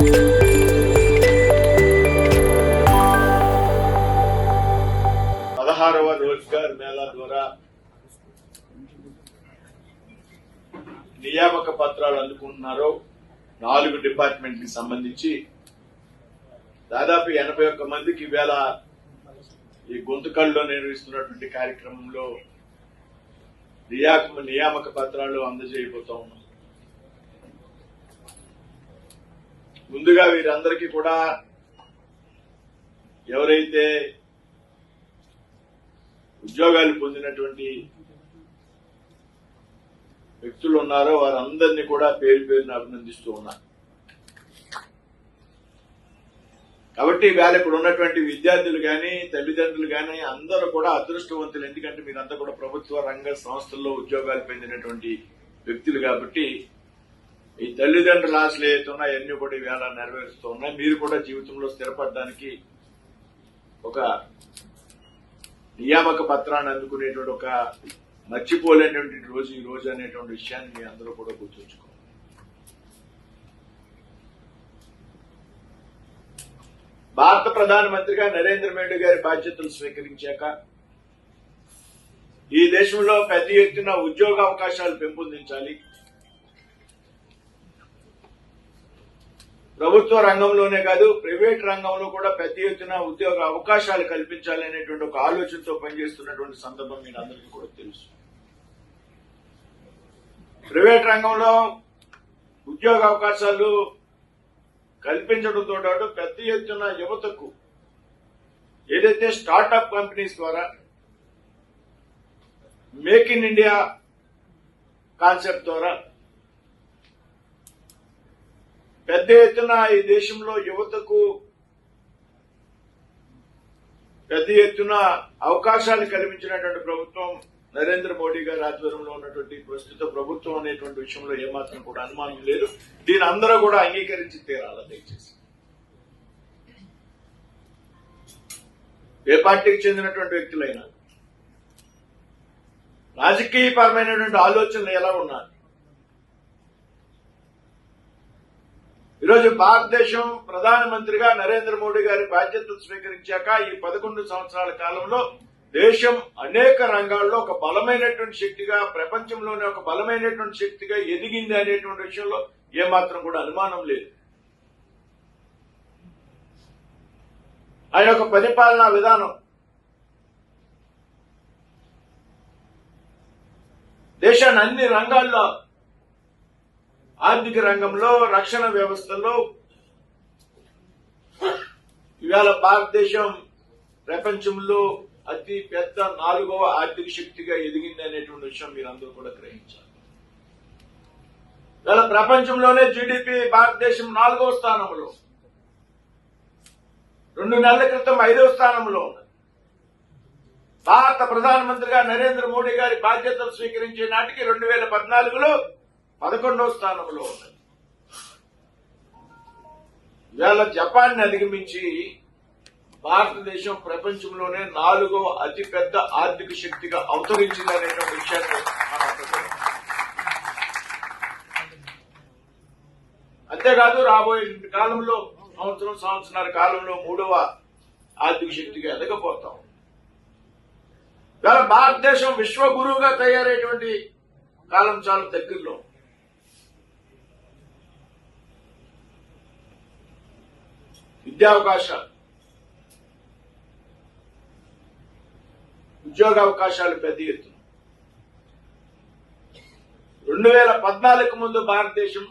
16వ రోజ్గార్ మేళా ద్వారా నియామక పత్రాలు అందుకుంటున్నారో 4 డిపార్ట్మెంట్ కి సంబంధించి దాదాపు 81 మందికి ఈవేళ ఈ గుంతకల్లో నిర్వహిస్తున్నటువంటి కార్యక్రమంలో నియామక పత్రాలు అందజేయబోతా ఉన్నాం. ముందుగా వీరందరికీ కూడా ఎవరైతే ఉద్యోగాలు పొందినటువంటి వ్యక్తులు ఉన్నారో వారందరినీ కూడా పేరు పేరున అభినందిస్తూ ఉన్నారు. కాబట్టి వేళ ఇక్కడ ఉన్నటువంటి విద్యార్థులు గాని తల్లిదండ్రులు గాని అందరూ కూడా అదృష్టవంతులు. ఎందుకంటే మీరంతా కూడా ప్రభుత్వ రంగ సంస్థల్లో ఉద్యోగాలు పొందినటువంటి వ్యక్తులు కాబట్టి ఈ తల్లిదండ్రుల ఆశలు ఏతున్నా అన్ని కూడా వేళ నెరవేరుస్తూ ఉన్నాయి. మీరు కూడా జీవితంలో స్థిరపడడానికి ఒక నియామక పత్రాన్ని అందుకునేటువంటి ఒక మర్చిపోలేనటువంటి రోజు ఈ రోజు అనేటువంటి విషయాన్ని మీ అందరూ కూడా గుర్తుంచుకోవాలి. భారత ప్రధానమంత్రిగా నరేంద్ర మోడీ గారి బాధ్యతలు స్వీకరించాక ఈ దేశంలో పెద్ద ఎత్తున ఉద్యోగ అవకాశాలు పెంపొందించాలి, ప్రభుత్వ రంగంలోనే కాదు ప్రైవేట్ రంగంలో కూడా పెద్ద ఎత్తున ఉద్యోగ అవకాశాలు కల్పించాలి అనేటువంటి ఒక ఆలోచనతో పనిచేస్తున్నటువంటి సందర్భం మీకు అందరికీ కూడా తెలుసు. ప్రైవేట్ రంగంలో ఉద్యోగ అవకాశాలు కల్పించడంతో పాటు పెద్ద ఎత్తున యువతకు ఏదైతే స్టార్టప్ కంపెనీస్ ద్వారా మేక్ ఇన్ ఇండియా కాన్సెప్ట్ ద్వారా పెద్ద ఎత్తున ఈ దేశంలో యువతకు పెద్ద ఎత్తున అవకాశాలు కల్పించినటువంటి ప్రభుత్వం నరేంద్ర మోడీ గారి ఆధ్వర్యంలో ఉన్నటువంటి ప్రస్తుత ప్రభుత్వం అనేటువంటి విషయంలో ఏమాత్రం కూడా అనుమానం లేదు. దీని అందరూ కూడా అంగీకరించి తీరాలి. దయచేసి ఏ పార్టీకి చెందినటువంటి వ్యక్తులైనా రాజకీయపరమైనటువంటి ఆలోచనలు ఎలా ఉన్నారు. ఈరోజు భారతదేశం ప్రధానమంత్రిగా నరేంద్ర మోడీ గారి బాధ్యతలు స్వీకరించాక ఈ 11 సంవత్సరాల కాలంలో దేశం అనేక రంగాల్లో ఒక బలమైనటువంటి శక్తిగా, ప్రపంచంలోనే ఒక బలమైనటువంటి శక్తిగా ఎదిగింది అనేటువంటి విషయంలో ఏమాత్రం కూడా అనుమానం లేదు. ఆయన యొక్క పరిపాలనా విధానం దేశాన్ని అన్ని రంగాల్లో, ఆర్థిక రంగంలో, రక్షణ వ్యవస్థలో ఇవాళ భారతదేశం ప్రపంచంలో అతి పెద్ద 4వ ఆర్థిక శక్తిగా ఎదిగింది అనేటువంటి విషయం మీరందరూ కూడా గ్రహించాలి. ఇవాళ ప్రపంచంలోనే జీడీపీ భారతదేశం 4వ స్థానంలో, 2 నెలల క్రితం 5వ స్థానంలో ఉంది. భారత ప్రధానమంత్రిగా నరేంద్ర మోడీ గారి బాధ్యతలు స్వీకరించే నాటికి 2014లో 11వ స్థానంలో ఉన్నది. ఇవాళ జపాన్ అధిగమించి భారతదేశం ప్రపంచంలోనే 4వ అతిపెద్ద ఆర్థిక శక్తిగా అవతరించింది అనేటువంటి విషయాన్ని మనం అంతేకాదు రాబోయే కాలంలో సంవత్సరాల కాలంలో 3వ ఆర్థిక శక్తిగా ఎదగబోతాం. ఇవాళ భారతదేశం విశ్వగురువుగా తయారయ్యేటువంటి కాలం చాలా దగ్గరలో. విద్యావకాశాలు, ఉద్యోగ అవకాశాలు పెద్ద ఎత్తున 2014 ముందు భారతదేశం,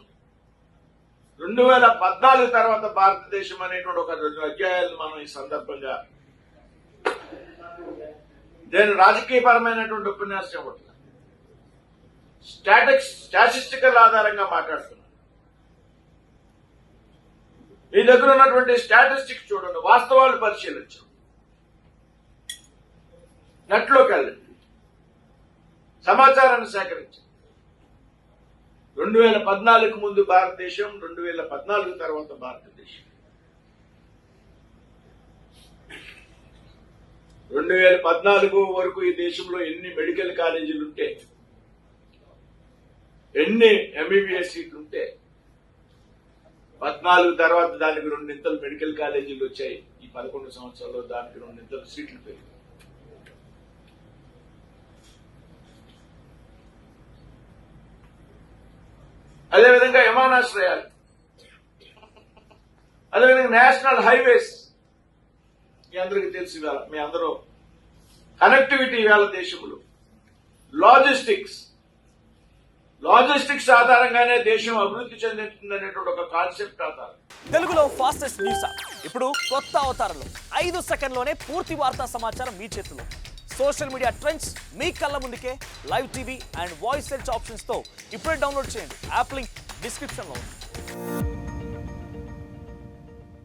2014 తర్వాత భారతదేశం అనేటువంటి ఒక 2 అధ్యాయాలు మనం ఈ సందర్భంగా నేను రాజకీయపరమైనటువంటి ఉపన్యాసం ఇవ్వట్లేదు, స్టాటిస్టికల్ ఆధారంగా మాట్లాడుతున్నాను. మీ దగ్గర ఉన్నటువంటి స్టాటిస్టిక్స్ చూడండి, వాస్తవాలు పరిశీలించండి, నెట్లోకి వెళ్ళండి, సమాచారాన్ని సేకరించండి. 2014 ముందు భారతదేశం, 2014 తర్వాత భారతదేశం. 2014 వరకు ఈ దేశంలో ఎన్ని మెడికల్ కాలేజీలుంటే, ఎన్ని ఎంబీబీఎస్ సీట్లుంటే 14 తర్వాత దానికి 2 మెడికల్ కాలేజీలు వచ్చాయి. ఈ 11 సంవత్సరాల్లో దానికి 2 సీట్లు పెరిగాయి. అదేవిధంగా విమానాశ్రయాలు, అదేవిధంగా నేషనల్ హైవేస్, మీ అందరికీ తెలిసి వేళ మీ అందరూ కనెక్టివిటీ వేళ దేశంలో లాజిస్టిక్స్ ఆధారంగానే దేశం అభివృద్ధి చెందుతుందనేటువంటి ఒక కాన్సెప్ట్ ఆధారం. తెలుగులో ఫాస్టెస్ట్ న్యూస్ ఇప్పుడు కొత్త అవతారంలో 5 సెకండ్లోనే పూర్తి వార్తా సమాచారం మీ చేతిలో. సోషల్ మీడియా ట్రెండ్స్ మీ కళ్ళ ముందుకే live TV and voice search options తో ఇప్పుడే డౌన్లోడ్ చేయండి. యాప్ లింక్ డిస్క్రిప్షన్ లో ఉంది.